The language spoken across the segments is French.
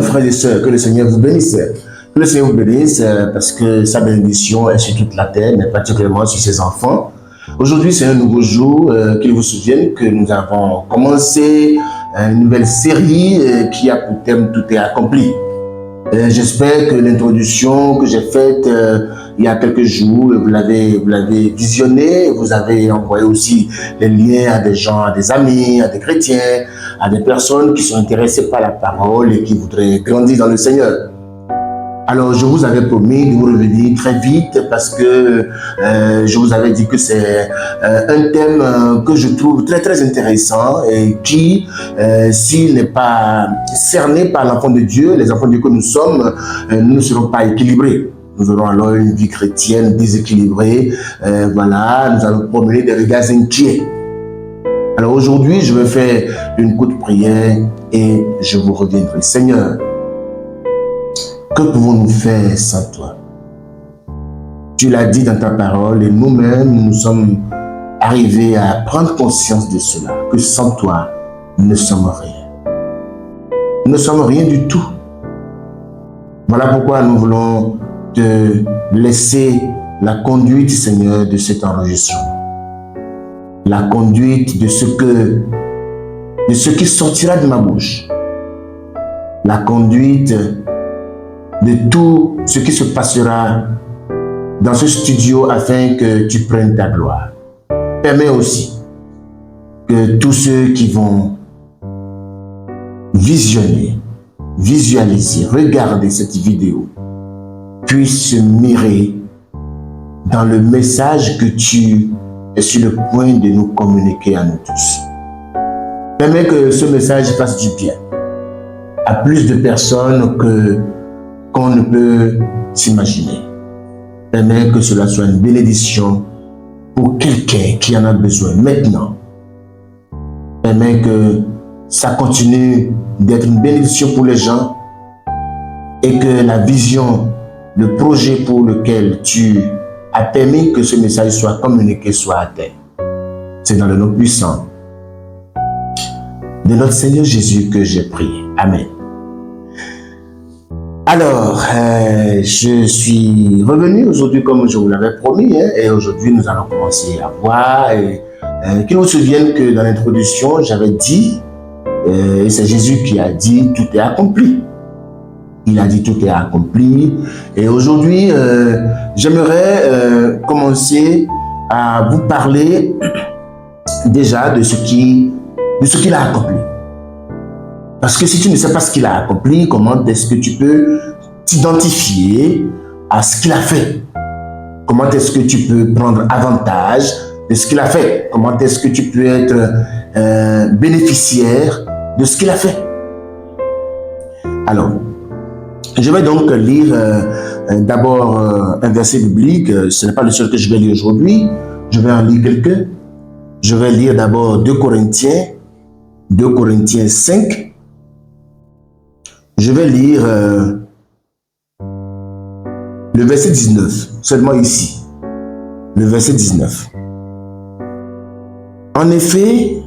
mes frères et sœurs, que le Seigneur vous bénisse. Que le Seigneur vous bénisse parce que sa bénédiction est sur toute la terre, mais particulièrement sur ses enfants. Aujourd'hui, c'est un nouveau jour. Qu'il vous souvienne que nous avons commencé une nouvelle série qui a pour thème Tout est accompli. J'espère que l'introduction que j'ai faite il y a quelques jours, vous l'avez visionné, vous avez envoyé aussi les liens à des gens, à des amis, à des chrétiens, à des personnes qui sont intéressées par la parole et qui voudraient grandir dans le Seigneur. Alors, je vous avais promis de vous revenir très vite parce que je vous avais dit que c'est un thème que je trouve très très intéressant et qui, s'il n'est pas cerné par l'enfant de Dieu, les enfants de Dieu que nous sommes, nous ne serons pas équilibrés. Nous aurons alors une vie chrétienne déséquilibrée. Voilà, nous allons promener des regards inquiets. Alors aujourd'hui, je vais faire une courte prière et je vous reviendrai. Seigneur, que pouvons-nous faire sans toi? Tu l'as dit dans ta parole et nous-mêmes, nous sommes arrivés à prendre conscience de cela, que sans toi, nous ne sommes rien. Nous ne sommes rien du tout. Voilà pourquoi nous voulons te laisser la conduite, Seigneur, de cet enregistrement. La conduite de ce qui sortira de ma bouche. La conduite de tout ce qui se passera dans ce studio afin que tu prennes ta gloire. Permets aussi que tous ceux qui vont visionner, visualiser, regarder cette vidéo puissent se mirer dans le message que tu es sur le point de nous communiquer à nous tous. Permets que ce message fasse du bien à plus de personnes qu'on ne peut s'imaginer. Permets que cela soit une bénédiction pour quelqu'un qui en a besoin maintenant. Permets que ça continue d'être une bénédiction pour les gens et que la vision, le projet pour lequel tu as permis que ce message soit communiqué soit atteint. C'est dans le nom puissant de notre Seigneur Jésus que j'ai prié. Amen. Alors, je suis revenu aujourd'hui comme je vous l'avais promis, et aujourd'hui nous allons commencer à voir. Qu'il vous souvienne que dans l'introduction, j'avais dit, et c'est Jésus qui a dit, tout est accompli. Il a dit, tout est accompli. Et aujourd'hui, j'aimerais commencer à vous parler déjà de ce qu'il a accompli. Parce que si tu ne sais pas ce qu'il a accompli, comment est-ce que tu peux t'identifier à ce qu'il a fait? Comment est-ce que tu peux prendre avantage de ce qu'il a fait? Comment est-ce que tu peux être bénéficiaire de ce qu'il a fait? Alors, je vais donc lire d'abord un verset biblique. Ce n'est pas le seul que je vais lire aujourd'hui. Je vais en lire quelques. Je vais lire d'abord 2 Corinthiens 5. Je vais lire le verset 19, seulement ici, le verset 19. En effet,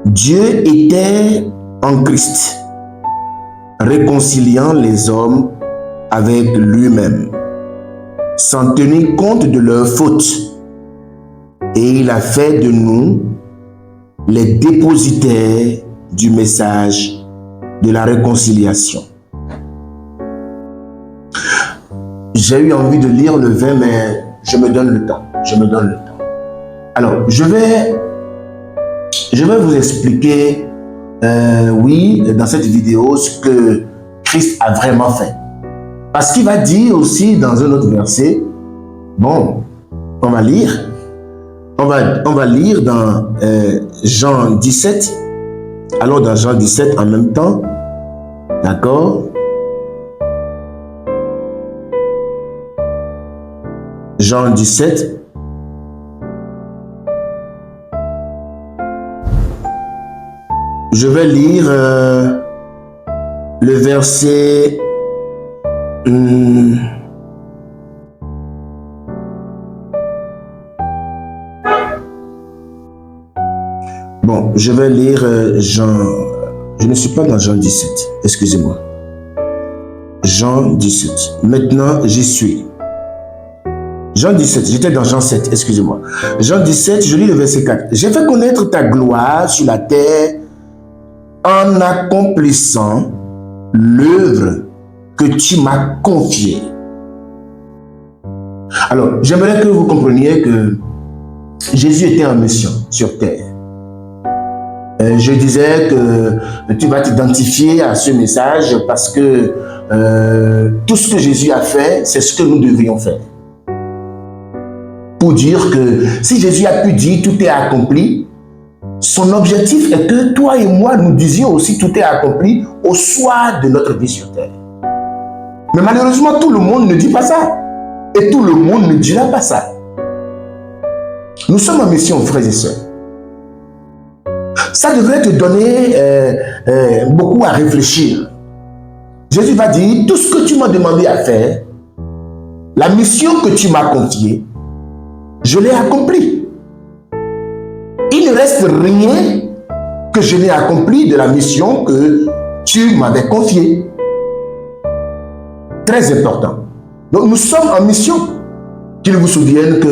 Dieu était en Christ, réconciliant les hommes avec lui-même, sans tenir compte de leurs fautes. Et il a fait de nous les dépositaires du message de la réconciliation. J'ai eu envie de lire le 20, mais je me donne le temps. Alors, je vais vous expliquer, oui, dans cette vidéo, ce que Christ a vraiment fait. Parce qu'il va dire aussi dans un autre verset, bon, on va lire dans Jean 17. Allons dans Jean 17 en même temps. D'accord? Jean 17. Je vais lire le verset bon, je vais lire Jean. Je ne suis pas dans Jean 17, excusez-moi. Jean 17. Maintenant, j'y suis. Jean 17, j'étais dans Jean 7, excusez-moi. Jean 17, je lis le verset 4. J'ai fait connaître ta gloire sur la terre en accomplissant l'œuvre que tu m'as confiée. Alors, j'aimerais que vous compreniez que Jésus était en mission sur terre. Je disais que tu vas t'identifier à ce message parce que tout ce que Jésus a fait, c'est ce que nous devrions faire. Pour dire que si Jésus a pu dire tout est accompli, son objectif est que toi et moi, nous disions aussi tout est accompli au soir de notre vie sur terre. Mais malheureusement, tout le monde ne dit pas ça. Et tout le monde ne dira pas ça. Nous sommes en mission, frères et sœurs. Ça devrait te donner beaucoup à réfléchir. Jésus va dire, tout ce que tu m'as demandé à faire, la mission que tu m'as confiée, je l'ai accomplie. Il ne reste rien que je n'ai accompli de la mission que tu m'avais confiée. Très important. Donc nous sommes en mission. Qu'il vous souvienne que,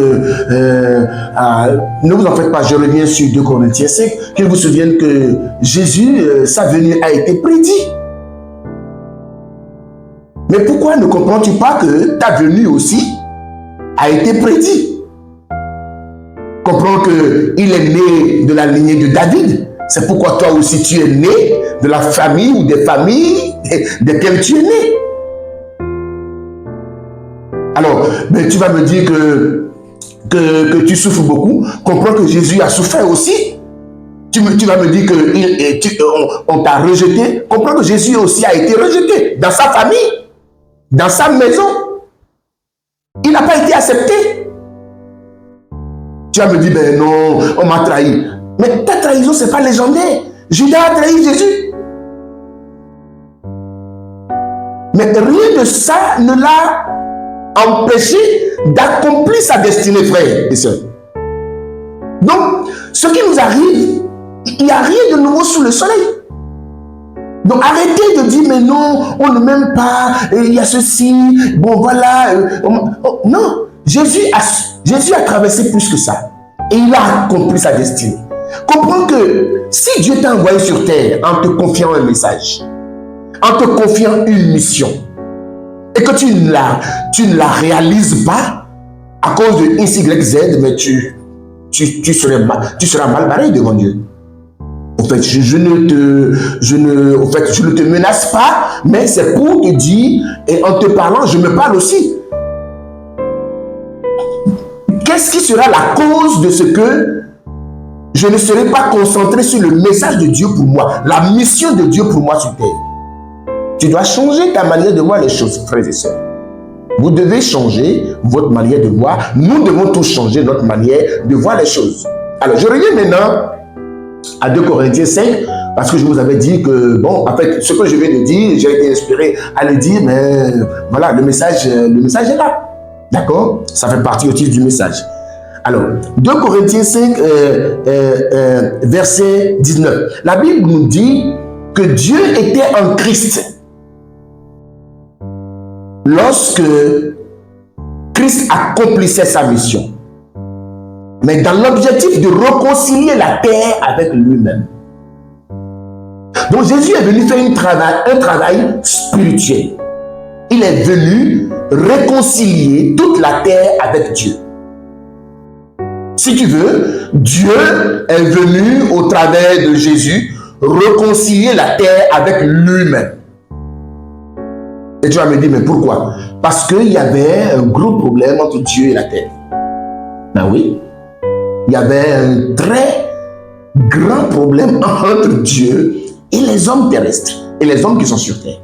ne vous en faites pas, je reviens sur 2 Corinthiens 5, qu'il vous souvienne que Jésus, sa venue a été prédit. Mais pourquoi ne comprends-tu pas que ta venue aussi a été prédit? Comprends qu'il est né de la lignée de David. C'est pourquoi toi aussi tu es né de la famille ou des familles desquelles tu es né. Alors, ben, tu vas me dire que tu souffres beaucoup. Comprends que Jésus a souffert aussi. Tu vas me dire qu'on t'a rejeté. Comprends que Jésus aussi a été rejeté dans sa famille, dans sa maison. Il n'a pas été accepté. Tu vas me dire, ben non, on m'a trahi. Mais ta trahison, ce n'est pas légendaire. Judas a trahi Jésus. Mais rien de ça ne l'a empêché d'accomplir sa destinée, frères et sœurs. Donc, ce qui nous arrive, il n'y a rien de nouveau sous le soleil. Donc, arrêtez de dire, mais non, on ne m'aime pas, il y a ceci, bon voilà. Non, Jésus a traversé plus que ça. Et il a accompli sa destinée. Comprends que si Dieu t'a envoyé sur terre en te confiant un message, en te confiant une mission, et que tu ne la réalises pas à cause de X, Y, Z, mais tu seras mal barré devant Dieu. En fait, je ne te menace pas, mais c'est pour te dire, et en te parlant, je me parle aussi. Qu'est-ce qui sera la cause de ce que je ne serai pas concentré sur le message de Dieu pour moi, la mission de Dieu pour moi sur terre? Tu dois changer ta manière de voir les choses, frères et sœurs. Vous devez changer votre manière de voir. Nous devons tous changer notre manière de voir les choses. Alors, je reviens maintenant à 2 Corinthiens 5, parce que je vous avais dit que, bon, en fait, ce que je viens de dire, j'ai été inspiré à le dire, mais voilà, le message est là. D'accord? Ça fait partie aussi du message. Alors, 2 Corinthiens 5, verset 19. La Bible nous dit que Dieu était en Christ. Lorsque Christ accomplissait sa mission, mais dans l'objectif de réconcilier la terre avec lui-même. Donc Jésus est venu faire un travail spirituel. Il est venu réconcilier toute la terre avec Dieu. Si tu veux, Dieu est venu au travers de Jésus réconcilier la terre avec lui-même. Et tu vas me dire, mais pourquoi? Parce qu'il y avait un gros problème entre Dieu et la terre. Ben oui. Il y avait un très grand problème entre Dieu et les hommes terrestres. Et les hommes qui sont sur terre.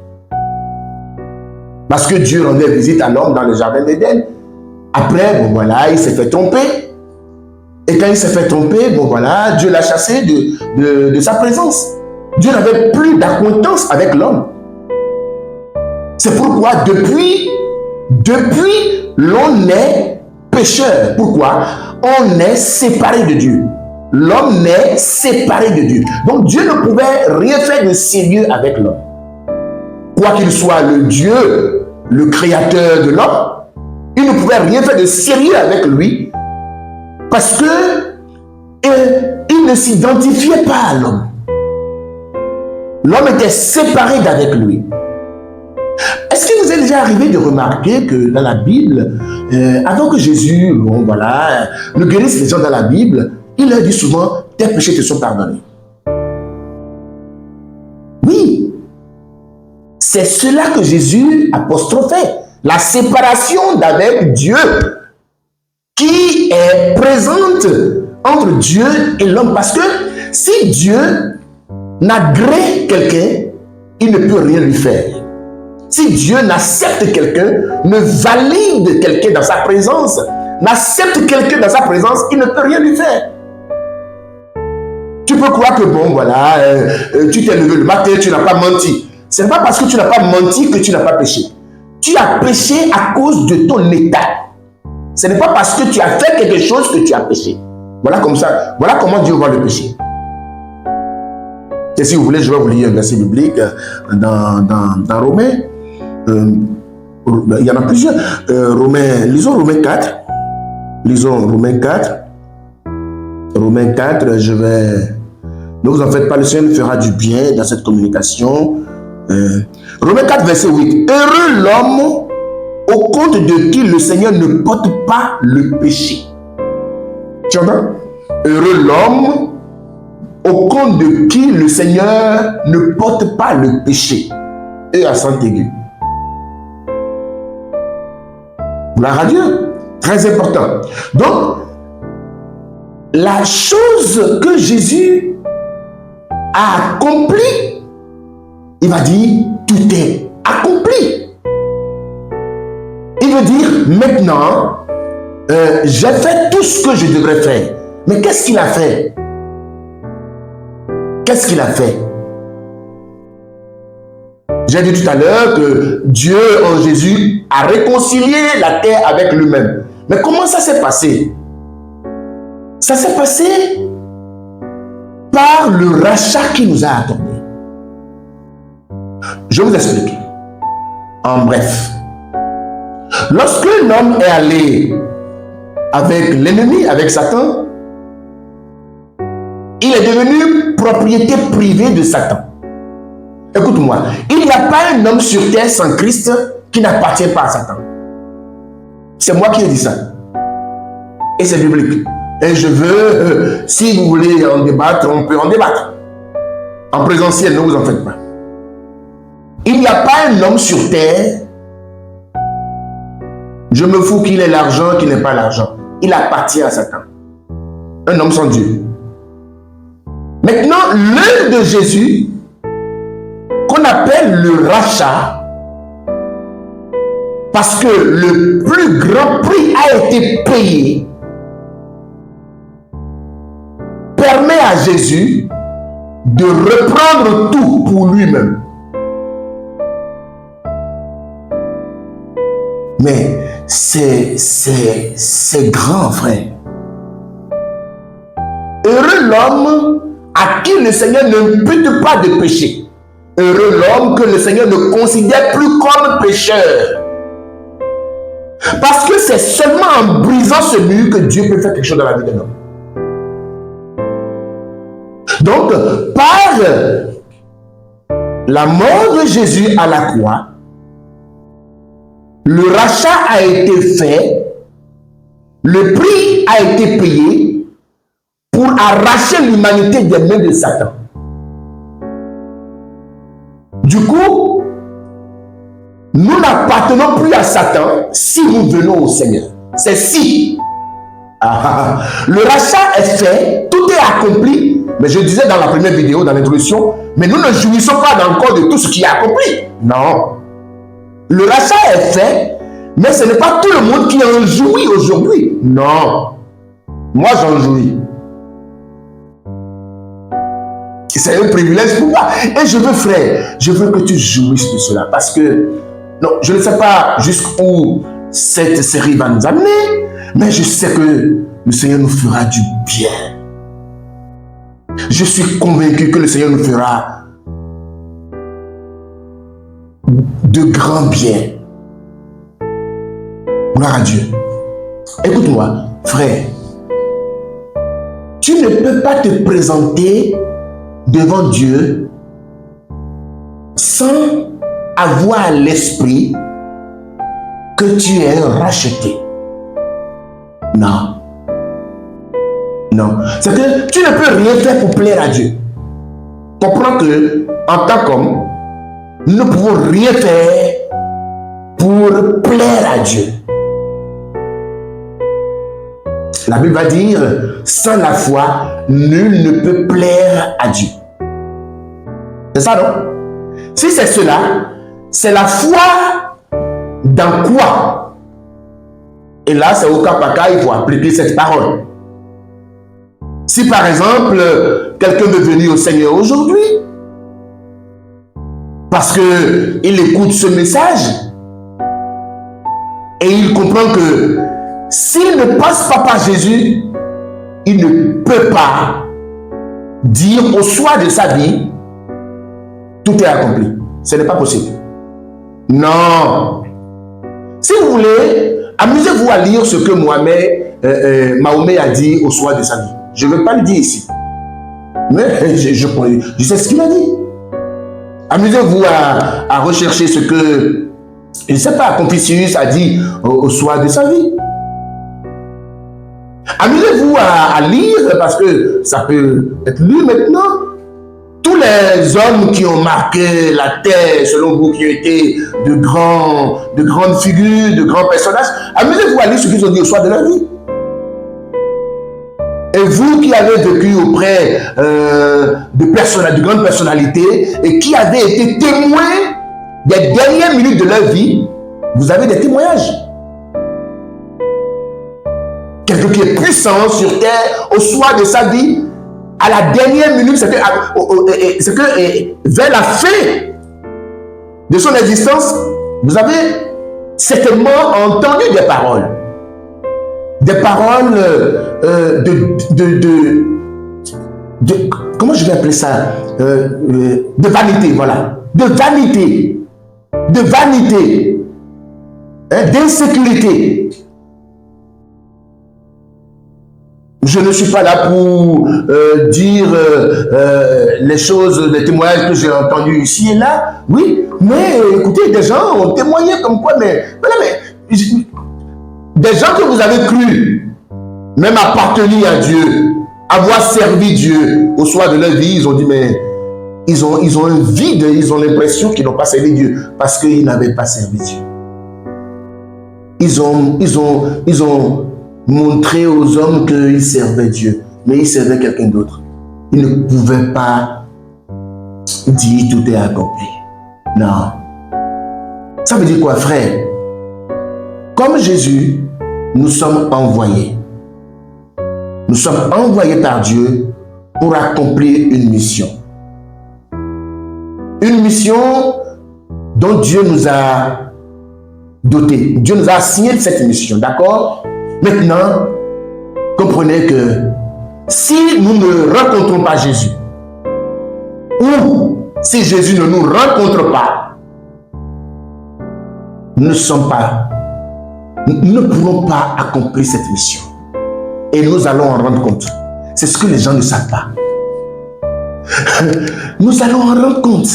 Parce que Dieu rendait visite à l'homme dans le jardin d'Éden. Après, bon voilà, il s'est fait tromper. Et quand il s'est fait tromper, bon voilà, Dieu l'a chassé de sa présence. Dieu n'avait plus d'acquaintance avec l'homme. C'est pourquoi depuis l'on est pécheur. Pourquoi? On est séparé de Dieu. L'homme est séparé de Dieu. Donc Dieu ne pouvait rien faire de sérieux avec l'homme. quoi qu'il soit le Dieu, le créateur de l'homme, il ne pouvait rien faire de sérieux avec lui parce que il ne s'identifiait pas à l'homme. L'homme était séparé d'avec lui. Est-ce qu'il vous est déjà arrivé de remarquer que dans la Bible, avant que Jésus, ne guérisse les gens dans la Bible, il leur dit souvent, tes péchés te sont pardonnés. Oui, c'est cela que Jésus apostrophait, la séparation d'avec Dieu qui est présente entre Dieu et l'homme. Parce que si Dieu n'agrée quelqu'un, il ne peut rien lui faire. Si Dieu n'accepte quelqu'un, ne valide quelqu'un dans sa présence, n'accepte quelqu'un dans sa présence, il ne peut rien lui faire. Tu peux croire que tu t'es levé le matin, tu n'as pas menti. Ce n'est pas parce que tu n'as pas menti que tu n'as pas péché. Tu as péché à cause de ton état. Ce n'est pas parce que tu as fait quelque chose que tu as péché. Voilà comment Dieu voit le péché. Et si vous voulez, je vais vous lire un verset biblique dans Romains. Il y en a plusieurs. Lisons Romains 4. Lisons Romains 4. Romains 4, ne vous en faites pas, le Seigneur fera du bien dans cette communication. Romains 4, verset 8. Heureux l'homme au compte de qui le Seigneur ne porte pas le péché. Tu entends? Heureux l'homme au compte de qui le Seigneur ne porte pas le péché. Et à accent aigu. Gloire à Dieu. Très important. Donc, la chose que Jésus a accomplie, il va dire, tout est accompli. Il veut dire, maintenant, j'ai fait tout ce que je devrais faire. Mais qu'est-ce qu'il a fait? Qu'est-ce qu'il a fait? J'ai dit tout à l'heure que Dieu, en Jésus, a réconcilié la terre avec lui-même. Mais comment ça s'est passé? Ça s'est passé par le rachat qu'il nous a accordé. Je vous explique. En bref. Lorsque l'homme est allé avec l'ennemi, avec Satan, il est devenu propriété privée de Satan. Écoute-moi, il n'y a pas un homme sur terre sans Christ qui n'appartient pas à Satan. C'est moi qui ai dit ça. Et c'est biblique. Et je veux, si vous voulez en débattre, on peut en débattre. En présentiel, ne vous en faites pas. Il n'y a pas un homme sur terre, je me fous qu'il ait l'argent, qu'il n'ait pas l'argent. Il appartient à Satan. Un homme sans Dieu. Maintenant, l'œuvre de Jésus, qu'on appelle le rachat, parce que le plus grand prix a été payé, permet à Jésus de reprendre tout pour lui-même. Mais c'est grand, frère. Heureux l'homme à qui le Seigneur n'impute pas de péché. Heureux l'homme que le Seigneur ne considère plus comme pécheur. Parce que c'est seulement en brisant ce mur que Dieu peut faire quelque chose dans la vie d'un homme. Donc, par la mort de Jésus à la croix, le rachat a été fait, le prix a été payé pour arracher l'humanité des mains de Satan. Du coup, nous n'appartenons plus à Satan si nous venons au Seigneur. C'est si. Le rachat est fait, tout est accompli. Mais je disais dans la première vidéo, dans l'introduction, mais nous ne jouissons pas encore de tout ce qui est accompli. Non. Le rachat est fait, mais ce n'est pas tout le monde qui en jouit aujourd'hui. Non. Moi, j'en jouis. C'est un privilège pour moi. Et je veux, frère, je veux que tu jouisses de cela. Parce que, non, je ne sais pas jusqu'où cette série va nous amener, mais je sais que le Seigneur nous fera du bien. Je suis convaincu que le Seigneur nous fera de grands biens. Gloire à Dieu. Écoute-moi, frère. Tu ne peux pas te présenter devant Dieu sans avoir à l'esprit que tu es racheté. Non. Non. C'est que tu ne peux rien faire pour plaire à Dieu. Comprends que, en tant qu'homme, nous ne pouvons rien faire pour plaire à Dieu. La Bible va dire, sans la foi, nul ne peut plaire à Dieu. C'est ça, non? Si c'est cela, c'est la foi dans quoi? Et là, c'est au cas par cas, il faut appliquer cette parole. Si par exemple, quelqu'un veut venir au Seigneur aujourd'hui, parce qu'il écoute ce message, et il comprend que s'il ne passe pas par Jésus, il ne peut pas dire au soir de sa vie, tout est accompli. Ce n'est pas possible. Non. Si vous voulez, amusez-vous à lire ce que Mahomet a dit au soir de sa vie. Je ne veux pas le dire ici. Mais je sais ce qu'il a dit. Amusez-vous à rechercher ce que, je ne sais pas, Confucius a dit au soir de sa vie. Amusez-vous à lire, parce que ça peut être lu maintenant. Tous les hommes qui ont marqué la terre, selon vous, qui ont été de grandes figures, de grands personnages, amusez-vous à lire ce qu'ils ont dit au soir de leur vie. Et vous qui avez vécu auprès de grandes personnalités et qui avez été témoins des dernières minutes de leur vie, vous avez des témoignages. Quelqu'un qui est puissant sur terre au soir de sa vie, à la dernière minute, c'est que vers la fin de son existence, vous avez certainement entendu des paroles. Des paroles comment je vais appeler ça, de vanité, voilà. De vanité. De vanité. D'insécurité. Je ne suis pas là pour dire les choses, les témoignages que j'ai entendus ici et là. Oui, mais écoutez, des gens ont témoigné comme quoi, mais des gens que vous avez cru, même appartenir à Dieu, avoir servi Dieu au soir de leur vie, ils ont dit, mais ils ont un vide, ils ont l'impression qu'ils n'ont pas servi Dieu parce qu'ils n'avaient pas servi Dieu. Ils ont montré aux hommes qu'ils servaient Dieu, mais ils servaient quelqu'un d'autre. Ils ne pouvaient pas dire tout est accompli. Non. Ça veut dire quoi, frère? Comme Jésus, nous sommes envoyés. Nous sommes envoyés par Dieu pour accomplir une mission. Une mission dont Dieu nous a dotés. Dieu nous a assigné cette mission, d'accord? Maintenant, comprenez que si nous ne rencontrons pas Jésus, ou si Jésus ne nous rencontre pas, nous ne pourrons pas accomplir cette mission. Et nous allons en rendre compte. C'est ce que les gens ne savent pas. Nous allons en rendre compte.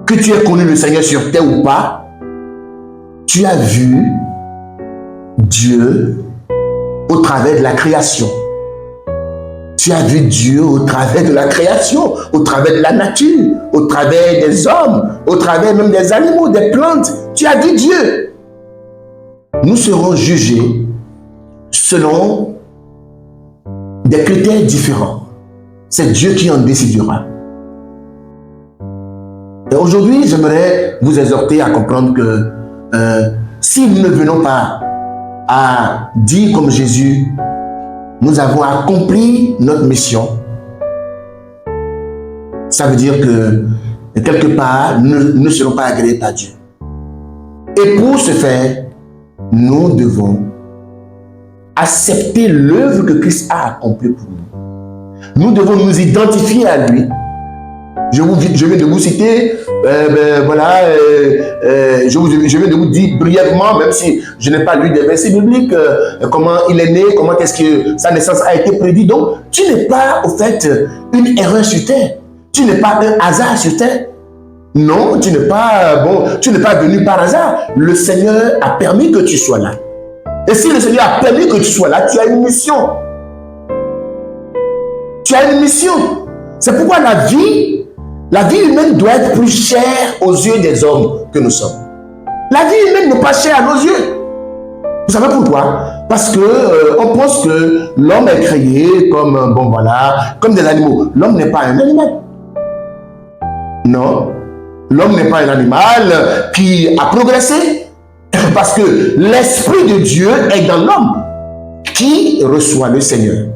Que tu aies connu le Seigneur sur terre ou pas, tu as vu Dieu au travers de la création. Tu as vu Dieu au travers de la création, au travers de la nature, au travers des hommes, au travers même des animaux, des plantes. Tu as vu Dieu. Nous serons jugés selon des critères différents. C'est Dieu qui en décidera. Et aujourd'hui, j'aimerais vous exhorter à comprendre que si nous ne venons pas à dire comme Jésus, nous avons accompli notre mission, ça veut dire que quelque part, nous ne serons pas agréés par Dieu. Et pour ce faire, nous devons accepter l'œuvre que Christ a accomplie pour nous. Nous devons nous identifier à lui Je viens de vous citer, je viens de vous dire brièvement, même si je n'ai pas lu des versets bibliques, comment il est né, comment est-ce que sa naissance a été prédite. Donc, tu n'es pas, au fait, une erreur sur terre. Tu n'es pas un hasard sur terre. Non, tu n'es pas venu par hasard. Le Seigneur a permis que tu sois là. Et si le Seigneur a permis que tu sois là, tu as une mission. Tu as une mission. C'est pourquoi la vie humaine doit être plus chère aux yeux des hommes que nous sommes. La vie humaine n'est pas chère à nos yeux. Vous savez pourquoi? Parce que on pense que l'homme est créé comme, comme des animaux. L'homme n'est pas un animal. Non. L'homme n'est pas un animal qui a progressé. Parce que l'Esprit de Dieu est dans l'homme qui reçoit le Seigneur.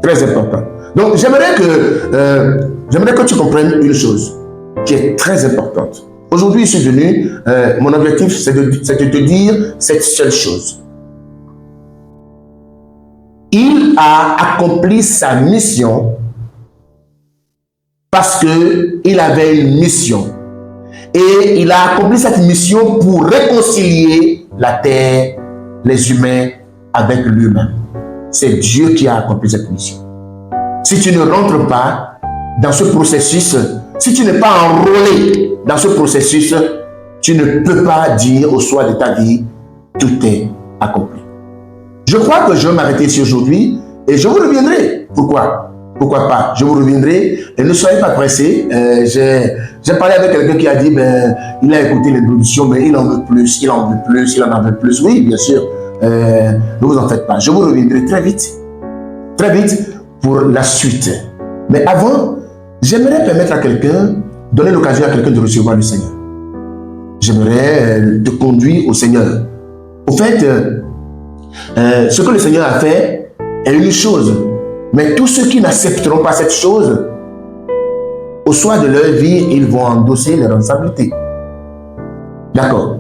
Très important. Donc, j'aimerais que tu comprennes une chose qui est très importante. Aujourd'hui, je suis venu, mon objectif, c'est de te dire cette seule chose. Il a accompli sa mission parce qu'il avait une mission. Et il a accompli cette mission pour réconcilier la terre, les humains, avec lui-même. C'est Dieu qui a accompli cette mission. Si tu ne rentres pas dans ce processus, si tu n'es pas enrôlé dans ce processus, tu ne peux pas dire au soir de ta vie, tout est accompli. Je crois que je vais m'arrêter ici aujourd'hui et je vous reviendrai. Pourquoi? Pourquoi pas? Je vous reviendrai et ne soyez pas pressés. J'ai parlé avec quelqu'un qui a dit, il a écouté l'introduction, mais il en veut plus, il en veut plus, il en veut plus. Oui, bien sûr. Ne vous en faites pas. Je vous reviendrai très vite pour la suite. Mais avant, j'aimerais permettre à quelqu'un, donner l'occasion à quelqu'un de recevoir le Seigneur. J'aimerais te conduire au Seigneur. Au fait, ce que le Seigneur a fait est une chose. Mais tous ceux qui n'accepteront pas cette chose, au soir de leur vie, ils vont endosser les responsabilités. D'accord?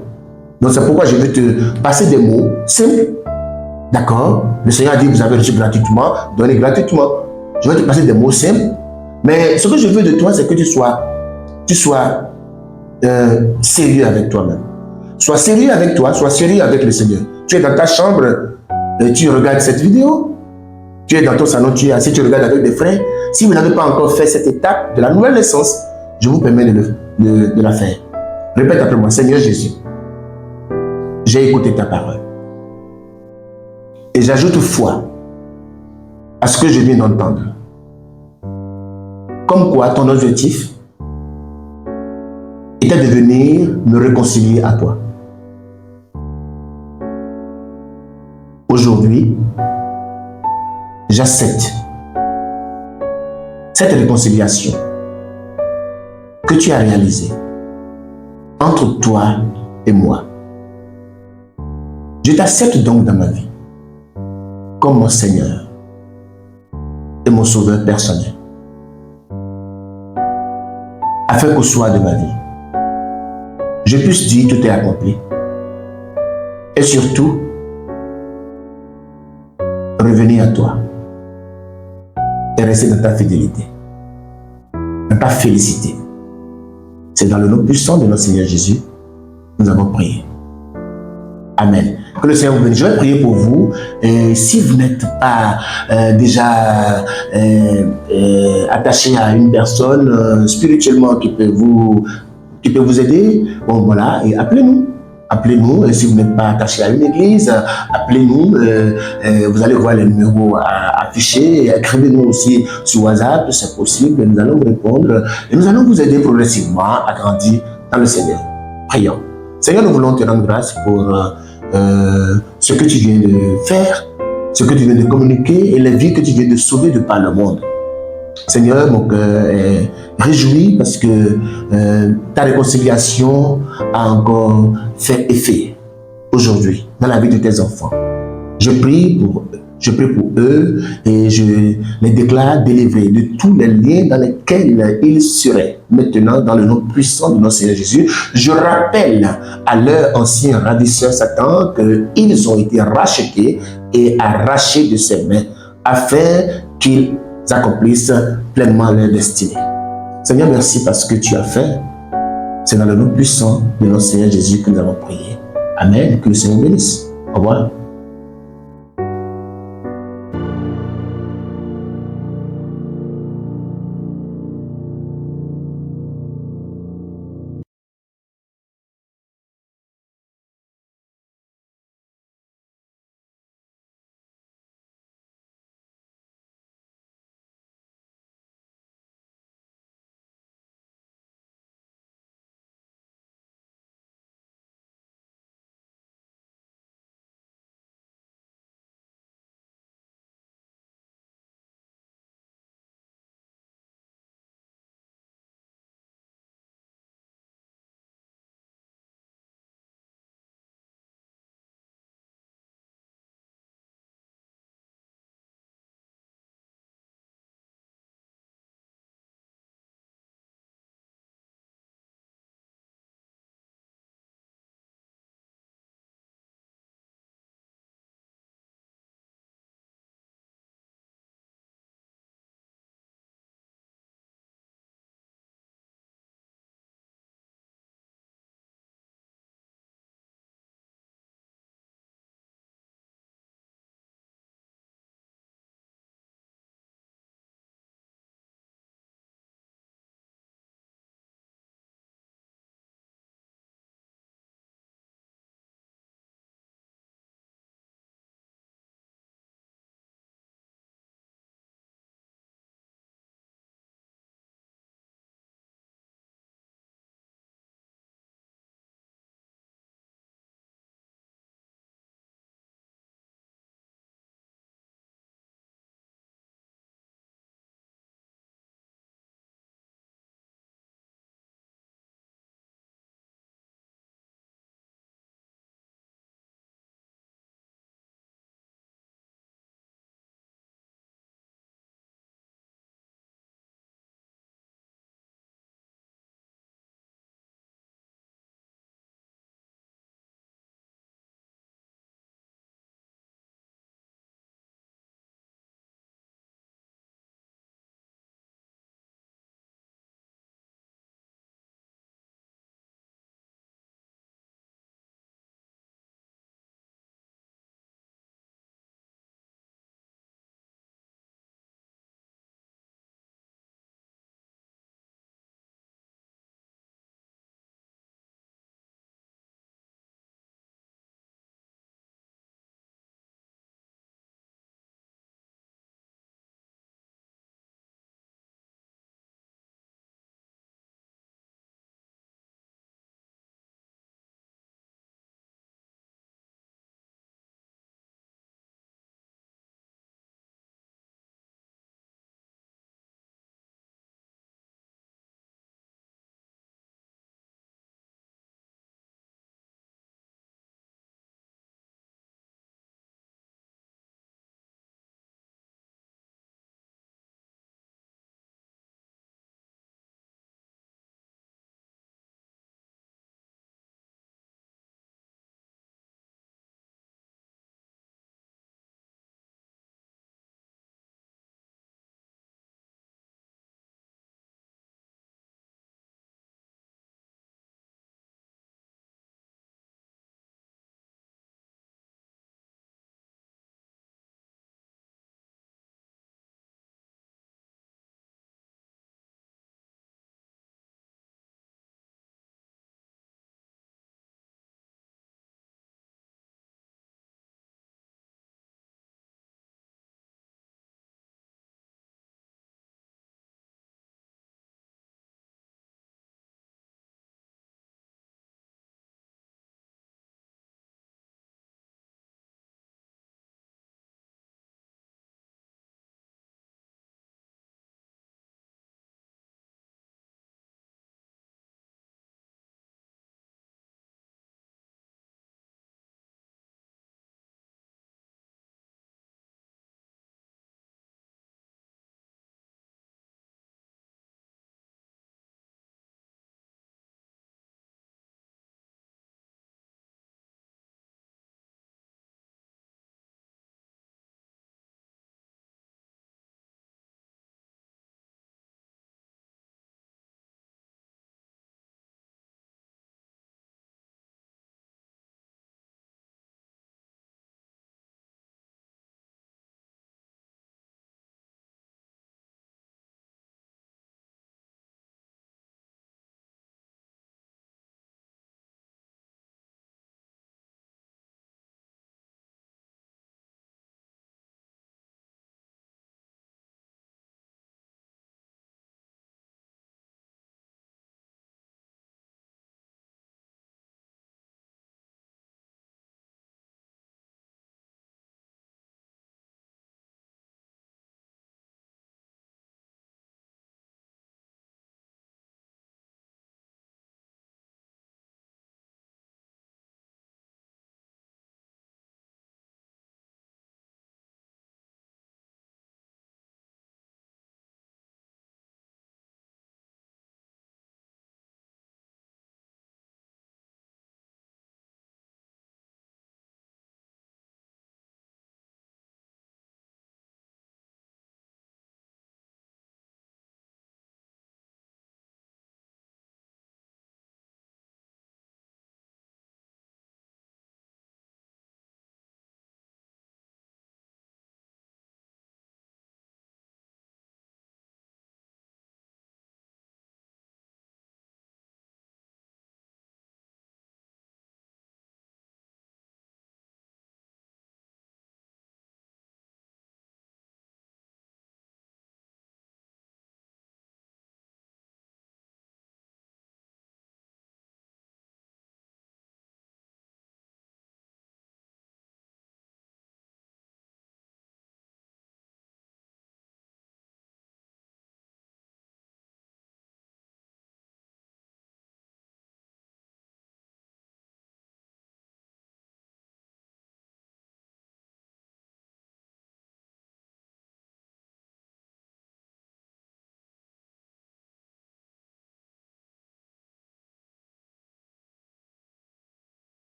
Donc c'est pourquoi je vais te passer des mots simples. D'accord? Le Seigneur a dit, vous avez reçu gratuitement, donnez gratuitement. Je vais te passer des mots simples. Mais ce que je veux de toi, c'est que tu sois sérieux avec toi-même. Sois sérieux avec toi, sois sérieux avec le Seigneur. Tu es dans ta chambre, et tu regardes cette vidéo. Tu es dans ton salon, tu es assis, tu regardes avec des frères. Si vous n'avez pas encore fait cette étape de la nouvelle naissance, je vous permets de la faire. Répète après moi, Seigneur Jésus, j'ai écouté ta parole. Et j'ajoute foi à ce que je viens d'entendre. Comme quoi ton objectif était de venir me réconcilier à toi. Aujourd'hui, j'accepte cette réconciliation que tu as réalisée entre toi et moi. Je t'accepte donc dans ma vie comme mon Seigneur et mon Sauveur personnel, afin qu'au soir de ma vie, je puisse dire tout est accompli et surtout revenir à toi et rester dans ta fidélité, dans ta félicité. C'est dans le nom puissant de notre Seigneur Jésus que nous avons prié. Amen. Que le Seigneur vous bénisse. Je vais prier pour vous. Et si vous n'êtes pas déjà attaché à une personne spirituellement qui peut vous aider, bon voilà, et appelez-nous. Appelez-nous, et si vous n'êtes pas attaché à une église, appelez-nous, vous allez voir les numéros affichés, écrivez-nous aussi sur WhatsApp, c'est possible, nous allons vous répondre, et nous allons vous aider progressivement à grandir dans le Seigneur. Prions. Seigneur, nous voulons te rendre grâce pour ce que tu viens de faire, ce que tu viens de communiquer, et les vies que tu viens de sauver de par le monde. Seigneur, mon cœur est réjoui parce que ta réconciliation a encore fait effet aujourd'hui dans la vie de tes enfants. Je prie pour eux et je les déclare délivrés de tous les liens dans lesquels ils seraient. Maintenant, dans le nom puissant de notre Seigneur Jésus, je rappelle à leur ancien ravisseur Satan qu'ils ont été rachetés et arrachés de ses mains afin qu'ils accomplissent pleinement leur destinée. Seigneur, merci parce que tu as fait. C'est dans le nom puissant de notre Seigneur Jésus que nous avons prié. Amen. Que le Seigneur bénisse. Au revoir.